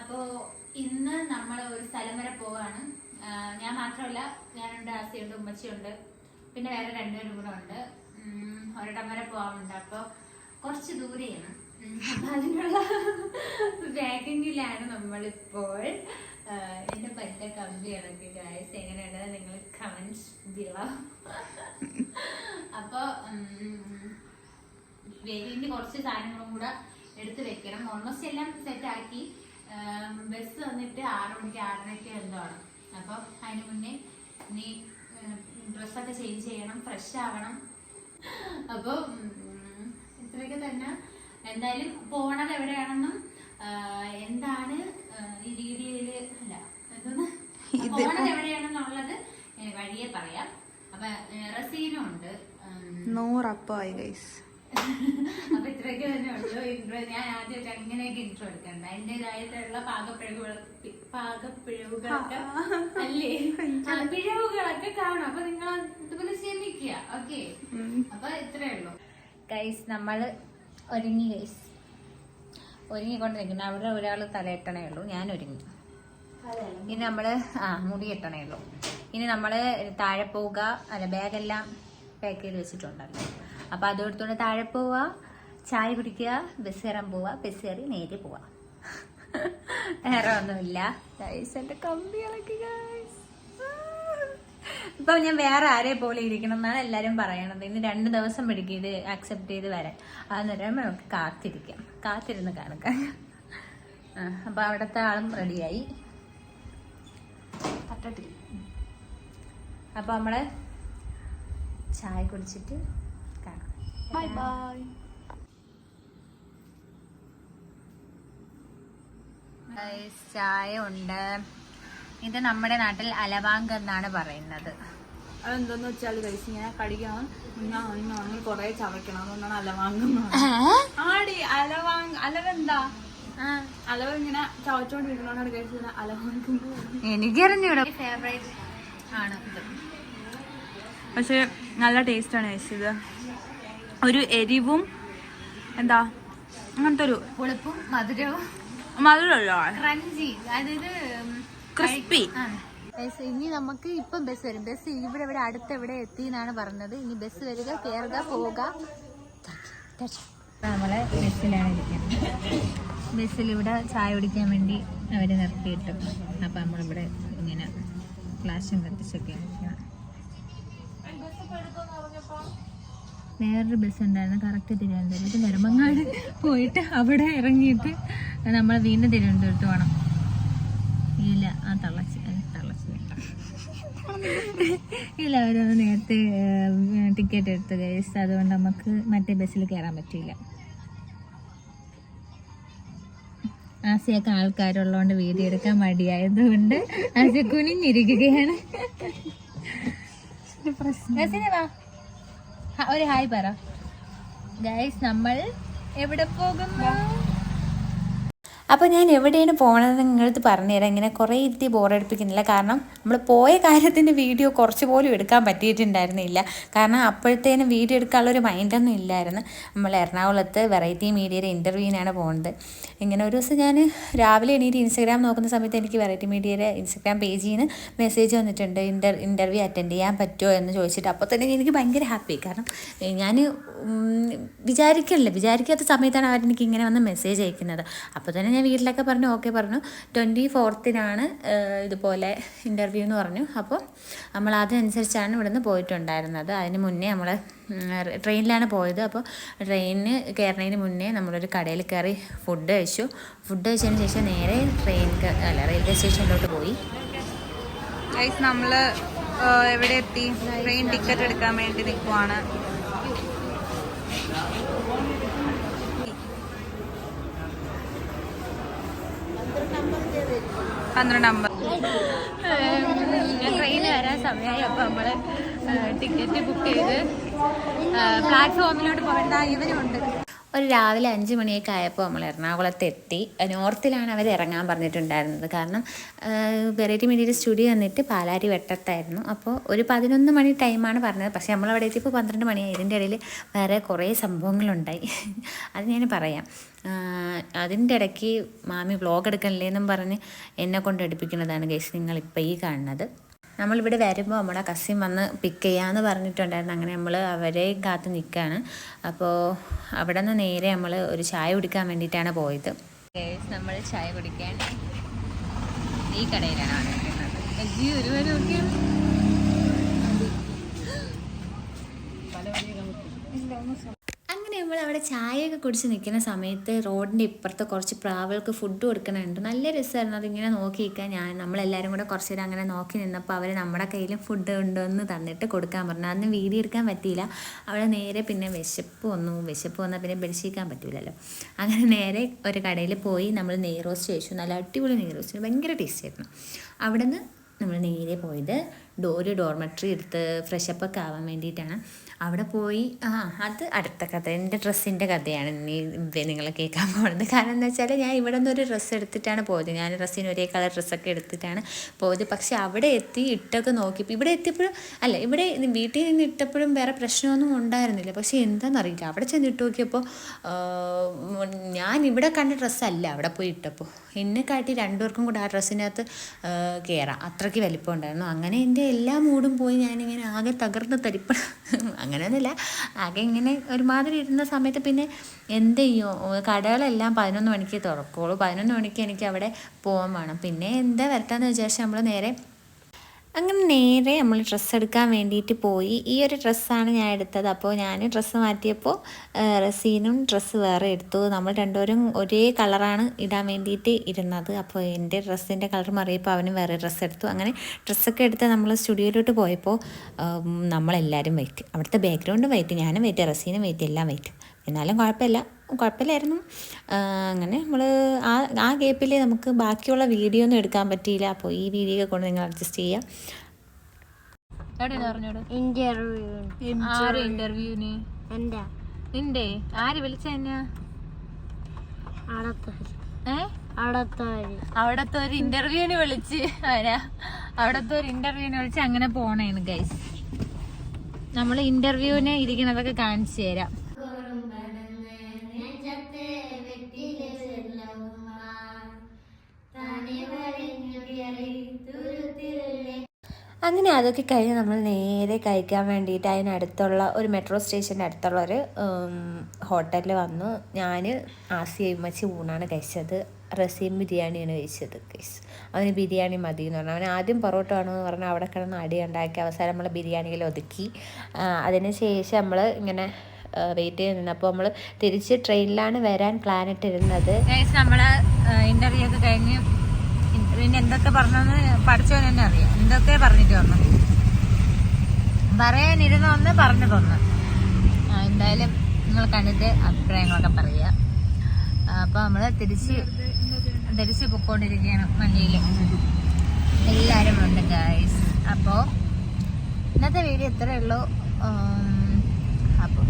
അപ്പോൾ ഇന്ന് നമ്മൾ ഒരു സ്ഥലം വരെ പോവാണ്. ഞാൻ മാത്രമല്ല, ഞാനുണ്ട്, ആസിയുണ്ട്, ഉമ്മച്ചിയുണ്ട്, പിന്നെ വേറെ രണ്ടുപേരും കൂടെ ഉണ്ട്. ഒരിടം വരെ പോകാറുണ്ട്. അപ്പോൾ കുറച്ച് ദൂരെയാണ്. അപ്പം അതിനുള്ള പാക്കിങ്ങിലാണ് നമ്മളിപ്പോൾ. എൻ്റെ പറ്റ കമ്പിയാണൊക്കെ ഗായ്സ്. എങ്ങനെയുണ്ട് നിങ്ങൾ കമൻസ് ബിലോ. അപ്പോൾ ഇനി കുറച്ച് സാധനങ്ങളും കൂടെ എടുത്ത് വെക്കണം. ഓൾമോസ്റ്റ് എല്ലാം സെറ്റാക്കി. ബസ് വന്നിട്ട് 6 മണിക്ക് 6:30 എന്തോ ആണ്. അപ്പം അതിന് മുന്നേ ഇനി ഡ്രസ്സൊക്കെ ചേഞ്ച് ചെയ്യണം, ഫ്രഷ് ആവണം. അപ്പോൾ ഇത്രയൊക്കെ തന്നെ. എന്തായാലും പോണത് എവിടെയാണെന്നും എന്താണ് ഈ വീഡിയോയിൽ അല്ല എന്തോന്ന് പോണത് എവിടെയാണെന്നുള്ളത് വഴിയെ പറയാം. അപ്പൊ റസീനും ഉണ്ട്. 100 അപ്പമായി ഗൈസ്. അപ്പൊ ഇത്രയൊക്കെ തന്നെ ഉള്ളൂ ഇൻട്രോ. ഞാൻ ആദ്യമായിട്ട് അങ്ങനെയൊക്കെ ഇൻട്രോ എടുക്കണ്ട. അതിൻ്റെതായിട്ടുള്ള പാകപ്പിഴവുകളൊക്കെ അല്ലേ, പിഴവുകളൊക്കെ കാണും. അപ്പൊ നിങ്ങൾ ഇതുപോലെ ക്ഷമിക്കുക. ഓക്കെ, അപ്പൊ ഇത്രേ ഉള്ളൂ ഗൈസ്. നമ്മള് ഒരുങ്ങി ഗൈസ്, ഒരുങ്ങിക്കൊണ്ടിരിക്കുന്നു. അവിടെ ഒരാൾ തലയിട്ടണേ ഉള്ളൂ, ഞാൻ ഒരുങ്ങി. ഇനി നമ്മള് മുടി കെട്ടണേ ഉള്ളൂ. ഇനി നമ്മള് താഴെ പോവുക. അല്ല, ബാഗെല്ലാം പാക്ക് ചെയ്ത് വെച്ചിട്ടുണ്ടല്ലോ. അപ്പൊ അതെടുത്തോണ്ട് താഴെ പോവുക, ചായ കുടിക്കുക, ബസ് കയറാൻ പോവുക, ബസ് കയറി നേരെ പോവുക. വേറെ ഒന്നുമില്ല ഗൈസ്. എന്റെ കമ്പികളൊക്കെ ഗൈസ്. ഇപ്പൊ ഞാൻ വേറെ ആരെ പോലെ ഇരിക്കണം എന്നാണ് എല്ലാരും പറയണത്. ഇനി 2 ദിവസം പിടിക്കും ഇത് അക്സെപ്റ്റ് ചെയ്ത് വരാൻ. അന്നേരം നമുക്ക് കാത്തിരുന്ന് കാണുക. അപ്പൊ അവിടത്തെ ആളും റെഡിയായി. അപ്പൊ നമ്മള് ചായ കുടിച്ചിട്ട് കാണാം. Bye bye. ചായ ഉണ്ട്. ഇത് നമ്മുടെ നാട്ടിൽ അലവാങ്ക് എന്നാണ് പറയുന്നത്. അതെന്തോന്ന് വെച്ചാൽ കഴിച്ച് ഇങ്ങനെ കടിക്കണം, ഇങ്ങനെ കൊറേ ചവയ്ക്കണം. അതുകൊണ്ടാണ് അലവാങ്ക്. ആടി അലവെന്താ? അലവ ഇങ്ങനെ ചവച്ചോണ്ടിരിക്കണോണ്ടാണ് കഴിച്ചത് അലവാങ്ക്. എനിക്കറിഞ്ഞൂടെ. ഫേവറേറ്റ് ആണ് ഇത്. പക്ഷെ നല്ല ടേസ്റ്റ് ആണ് കഴിച്ചത്. ഒരു എരിവും എന്താ അങ്ങനത്തെ ഒരു പുളിപ്പും മധുരവും മധുരമല്ലോ, ക്രഞ്ചി, അതായത് ക്രിസ്പി. ഇനി നമുക്ക് ഇപ്പം ബസ് വരും. ബസ് ഇവിടെ അടുത്ത് എവിടെ എത്തി എന്നാണ് പറഞ്ഞത്. ഇനി ബസ് വരിക, കയറുക, പോവുക. നമ്മളെ ബസ്സിലാണ് ഇരിക്കുന്നത്. ബസ്സിൽ ഇവിടെ ചായ കുടിക്കാൻ വേണ്ടി അവര് നിർത്തിയിട്ടു. അപ്പൊ നമ്മളിവിടെ ഇങ്ങനെ ഫ്ലാഷും കത്തിച്ചൊക്കെ ഇരിക്കണം. വേറൊരു ബസ് ഉണ്ടായിരുന്നു കറക്റ്റ് തിരുവനന്തപുരത്ത്. നെടുമങ്ങാട് പോയിട്ട് അവിടെ ഇറങ്ങിയിട്ട് നമ്മൾ വീണ്ടും തിരുവനന്തപുരത്ത് പോകണം. ഇല്ല, തള്ളച്ച് ഇല്ല, അവരൊന്ന് നേരത്തെ ടിക്കറ്റ് എടുത്ത് ഗൈസ്. അതുകൊണ്ട് നമുക്ക് മറ്റേ ബസ്സിൽ കയറാൻ പറ്റില്ല. ആസിയൊക്കെ ആൾക്കാരുള്ളതുകൊണ്ട് വീഡിയോ എടുക്കാൻ മടിയായതുകൊണ്ട് ആസിയ കുനിഞ്ഞിരിക്കുകയാണ്. ഒരു ഹായ് പറ ഗൈസ്. നമ്മൾ എവിടെ പോകുന്നു? അപ്പോൾ ഞാൻ എവിടെയാണ് പോകണമെന്ന് നിങ്ങളത് പറഞ്ഞുതരാം. ഇങ്ങനെ കുറേ ഇരുത്തി ബോറടിപ്പിക്കുന്നില്ല. കാരണം നമ്മൾ പോയ കാര്യത്തിൻ്റെ വീഡിയോ കുറച്ച് പോലും എടുക്കാൻ പറ്റിയിട്ടുണ്ടായിരുന്നില്ല. കാരണം അപ്പോഴത്തേനും വീഡിയോ എടുക്കാനുള്ളൊരു മൈൻഡൊന്നും ഇല്ലായിരുന്നു. നമ്മൾ എറണാകുളത്ത് വെറൈറ്റി മീഡിയയുടെ ഇൻ്റർവ്യൂവിനാണ് പോകുന്നത്. ഇങ്ങനെ ഒരു ദിവസം ഞാൻ രാവിലെ എണീറ്റ് ഇൻസ്റ്റാഗ്രാം നോക്കുന്ന സമയത്ത് എനിക്ക് വെറൈറ്റി മീഡിയയുടെ ഇൻസ്റ്റാഗ്രാം പേജിൽ നിന്ന് മെസ്സേജ് വന്നിട്ടുണ്ട്, ഇൻ്റർവ്യൂ അറ്റൻഡ് ചെയ്യാൻ പറ്റുമോ എന്ന് ചോദിച്ചിട്ട്. അപ്പോൾ തന്നെ എനിക്ക് ഭയങ്കര ഹാപ്പി. കാരണം ഞാൻ വിചാരിക്കാത്ത സമയത്താണ് അവരെനിക്ക് ഇങ്ങനെ വന്ന് മെസ്സേജ് അയക്കുന്നത്. അപ്പോൾ തന്നെ ഞാൻ വീട്ടിലൊക്കെ പറഞ്ഞു, ഓക്കെ പറഞ്ഞു. 24th ഇതുപോലെ ഇൻ്റർവ്യൂ എന്ന് പറഞ്ഞു. അപ്പോൾ നമ്മൾ അതനുസരിച്ചാണ് ഇവിടുന്ന് പോയിട്ടുണ്ടായിരുന്നത്. അതിന് മുന്നേ നമ്മൾ ട്രെയിനിലാണ് പോയത്. അപ്പോൾ ട്രെയിനിന് കയറുന്നതിന് മുന്നേ നമ്മളൊരു കടയിൽ കയറി ഫുഡ് കഴിച്ചതിന് ശേഷം നേരെ റെയിൽവേ സ്റ്റേഷനിലോട്ട് പോയി. നമ്മൾ എവിടെ എത്തി? ട്രെയിൻ ടിക്കറ്റ് എടുക്കാൻ വേണ്ടി നിൽക്കുവാണ്. ട്രെയിന് വരാൻ സമയമായി. അപ്പോൾ നമ്മൾ ടിക്കറ്റ് ബുക്ക് ചെയ്ത് പ്ലാറ്റ്ഫോമിലോട്ട് പോകേണ്ട ഇവരുണ്ട്. ഒരു രാവിലെ 5 മണിയൊക്കെ ആയപ്പോൾ നമ്മൾ എറണാകുളത്ത് എത്തി. നോർത്തിലാണ് അവർ ഇറങ്ങാൻ പറഞ്ഞിട്ടുണ്ടായിരുന്നത്. കാരണം വെറൈറ്റി മീഡിയയുടെ സ്റ്റുഡിയോ വന്നിട്ട് പാലാരി വെട്ടത്തായിരുന്നു. അപ്പോൾ ഒരു 11 മണി ടൈമാണ് പറഞ്ഞത്. പക്ഷേ നമ്മളവിടെ എത്തിയപ്പോൾ 12 മണിയായി. ഇതിൻ്റെ ഇടയിൽ വേറെ കുറേ സംഭവങ്ങളുണ്ടായി. അത് ഞാൻ പറയാം. അതിൻ്റെ ഇടയ്ക്ക് മാമി വ്ളോഗ് എടുക്കണില്ലേന്നും പറഞ്ഞ് എന്നെ കൊണ്ട് എടുപ്പിക്കുന്നതാണ് ഗൈസ് നിങ്ങളിപ്പോൾ ഈ കാണുന്നത്. നമ്മളിവിടെ വരുമ്പോൾ നമ്മുടെ കസിൻ വന്ന് പിക്ക് ചെയ്യാമെന്ന് പറഞ്ഞിട്ടുണ്ടായിരുന്നു. അങ്ങനെ നമ്മൾ അവരെ കാത്ത് നിൽക്കുകയാണ്. അപ്പോൾ അവിടെ നിന്ന് നേരെ നമ്മൾ ഒരു ചായ കുടിക്കാൻ വേണ്ടിയിട്ടാണ് പോയത്. നമ്മൾ ചായ കുടിക്കാൻ ഈ കടയിലാണ് അങ്ങനെ നമ്മൾ അവിടെ ചായയൊക്കെ കുടിച്ച് നിൽക്കുന്ന സമയത്ത് റോഡിൻ്റെ ഇപ്പുറത്ത് കുറച്ച് പ്രാവുകൾക്ക് ഫുഡ് കൊടുക്കണുണ്ട്. നല്ല രസമായിരുന്നു അതിങ്ങനെ നോക്കി നിൽക്കാൻ. നമ്മളെല്ലാവരും കൂടെ കുറച്ച് നേരം അങ്ങനെ നോക്കി നിന്നപ്പോൾ അവർ നമ്മുടെ കയ്യിൽ ഫുഡ് ഉണ്ടോയെന്ന് തന്നിട്ട് കൊടുക്കാൻ പറഞ്ഞു. അന്ന് വീഡിയോ എടുക്കാൻ പറ്റിയില്ല. അവിടെ നേരെ പിന്നെ വിശപ്പ് വന്നാൽ പിന്നെ ബെൽശിക്കാൻ പറ്റില്ലല്ലോ. അങ്ങനെ നേരെ ഒരു കടയിൽ പോയി നമ്മൾ നെയ് റോസ്റ്റ് കഴിച്ചു. നല്ല അടിപൊളി നെയ് റോസ്റ്റ്, ഭയങ്കര ടേസ്റ്റ് ആയിരുന്നു. അവിടെ നിന്ന് നമ്മൾ നേരെ പോയത് ഒരു ഡോർമെട്രി എടുത്ത് ഫ്രഷപ്പൊക്കെ ആവാൻ വേണ്ടിയിട്ടാണ്. അവിടെ പോയി അത് അടുത്ത കഥ, എൻ്റെ ഡ്രസ്സിൻ്റെ കഥയാണ് ഇനി നിങ്ങൾ കേൾക്കാൻ പോകുന്നത്. കാരണം എന്താ വെച്ചാൽ ഞാൻ ഇവിടെ നിന്ന് ഒരു ഡ്രസ്സ് എടുത്തിട്ടാണ് പോയത്. ഞാൻ ഡ്രസ്സിന് ഒരേ കളർ ഡ്രസ്സൊക്കെ എടുത്തിട്ടാണ് പോയത്. പക്ഷെ അവിടെ എത്തി ഇട്ടൊക്കെ നോക്കിയപ്പോൾ ഇവിടെ എത്തിയപ്പോഴും ഇവിടെ വീട്ടിൽ നിന്ന് ഇട്ടപ്പോഴും വേറെ പ്രശ്നമൊന്നും ഉണ്ടായിരുന്നില്ല. പക്ഷേ എന്താണെന്നറിയില്ല, അവിടെ ചെന്ന് ഇട്ട് നോക്കിയപ്പോൾ ഞാൻ ഇവിടെ കണ്ട ഡ്രസ്സല്ല അവിടെ പോയി ഇട്ടപ്പോൾ. എന്നെ കാട്ടി രണ്ടുപേർക്കും കൂടെ ആ ഡ്രസ്സിനകത്ത് കയറാം, അത്രയ്ക്ക് വലിപ്പം ഉണ്ടായിരുന്നു. അങ്ങനെ എൻ്റെ എല്ലാ മൂടും പോയി. ഞാനിങ്ങനെ ആകെ തകർന്ന് തരിപ്പണം, അങ്ങനെയൊന്നുമില്ല, ആകെ ഇങ്ങനെ ഒരുമാതിരി ഇരുന്ന സമയത്ത് പിന്നെ എന്ത് ചെയ്യും, കടകളെല്ലാം 11 മണിക്ക് തുറക്കുള്ളൂ. 11 മണിക്ക് എനിക്ക് അവിടെ പോകാൻ വേണം. പിന്നെ എന്താ വരട്ടാന്ന് വിചാരിച്ചാൽ നമ്മൾ നേരെ നമ്മൾ ഡ്രസ്സ് എടുക്കാൻ വേണ്ടിയിട്ട് പോയി. ഈ ഒരു ഡ്രസ്സാണ് ഞാൻ എടുത്തത്. അപ്പോൾ ഞാൻ ഡ്രസ്സ് മാറ്റിയപ്പോൾ റസീനും ഡ്രസ്സ് വേറെ എടുത്തു. നമ്മൾ രണ്ടുപേരും ഒരേ കളറാണ് ഇടാൻ വേണ്ടിയിട്ട് ഇരുന്നത്. അപ്പോൾ എൻ്റെ ഡ്രസ്സിൻ്റെ കളർ മാറിയപ്പോൾ അവനും വേറെ ഡ്രസ്സ് എടുത്തു. അങ്ങനെ ഡ്രസ്സൊക്കെ എടുത്ത് നമ്മൾ സ്റ്റുഡിയോയിലോട്ട് പോയപ്പോൾ നമ്മളെല്ലാവരും വെയിറ്റ്, അവിടുത്തെ ബാക്ക്ഗ്രൗണ്ടും വെയിറ്റ്, ഞാനും വെയിറ്റ്, റസീനും വെയിറ്റ്, എല്ലാം വെയിറ്റ്. എന്നാലും കുഴപ്പമില്ലായിരുന്നു. അങ്ങനെ നമ്മൾ ആ ഗ്യാപ്പിൽ നമുക്ക് ബാക്കിയുള്ള വീഡിയോ ഒന്നും എടുക്കാൻ പറ്റിയില്ല. അപ്പോൾ ഈ വീഡിയോ കൊണ്ട് നിങ്ങൾ അഡ്ജസ്റ്റ് ചെയ്യാം. ഇന്റർവ്യൂവിന് നിന്റെ ആര് വിളിച്ച അവിടത്തെ ഒരു ഇന്റർവ്യൂവിന് വിളിച്ച് അങ്ങനെ പോണേന്ന് ഗൈസ്. നമ്മൾ ഇന്റർവ്യൂവിന് ഇരിക്കുന്നതൊക്കെ കാണിച്ചു തരാം. അങ്ങനെ അതൊക്കെ കഴിഞ്ഞ് നമ്മൾ നേരെ കഴിക്കാൻ വേണ്ടിയിട്ട് അതിനടുത്തുള്ള ഒരു മെട്രോ സ്റ്റേഷൻ്റെ അടുത്തുള്ള ഒരു ഹോട്ടലിൽ വന്നു. ഞാൻ ആസിയമ്മച്ചി ഊണാണ് കഴിച്ചത്. റസീം ബിരിയാണിയാണ് കഴിച്ചത് ഗൈസ്. അവന് ബിരിയാണി മതി എന്ന് പറഞ്ഞു. അവൻ ആദ്യം പൊറോട്ട വേണമെന്ന് പറഞ്ഞാൽ അവിടെ കിടന്ന് അടി ഉണ്ടാക്കി അവസാനം നമ്മൾ ബിരിയാണിയിൽ ഒതുക്കി. അതിന് ശേഷം നമ്മൾ ഇങ്ങനെ വെയിറ്റ് ചെയ്ത് നിന്നപ്പോൾ നമ്മൾ തിരിച്ച് ട്രെയിനിലാണ് വരാൻ പ്ലാൻ ഇട്ടിരുന്നത്. നമ്മൾ ഇൻ്റർവ്യൂ ഒക്കെ കഴിഞ്ഞ് പിന്നെ എന്തൊക്കെ പറഞ്ഞെന്ന് പഠിച്ചവൻ തന്നെ അറിയാം. എന്തൊക്കെ പറഞ്ഞിട്ട് വന്നു, പറയാനിരുന്നൊന്ന് പറഞ്ഞതൊന്ന്. എന്തായാലും നിങ്ങൾ കണ്ടിട്ട് അഭിപ്രായങ്ങളൊക്കെ പറയുക. അപ്പോൾ നമ്മൾ തിരിച്ച് പൊക്കോണ്ടിരിക്കുകയാണ് വണ്ടിയിൽ. എല്ലാവരും ഉണ്ട് ഗൈസ്. അപ്പോൾ ഇന്നത്തെ വീഡിയോ ഇത്രയേ ഉള്ളൂ. അപ്പോൾ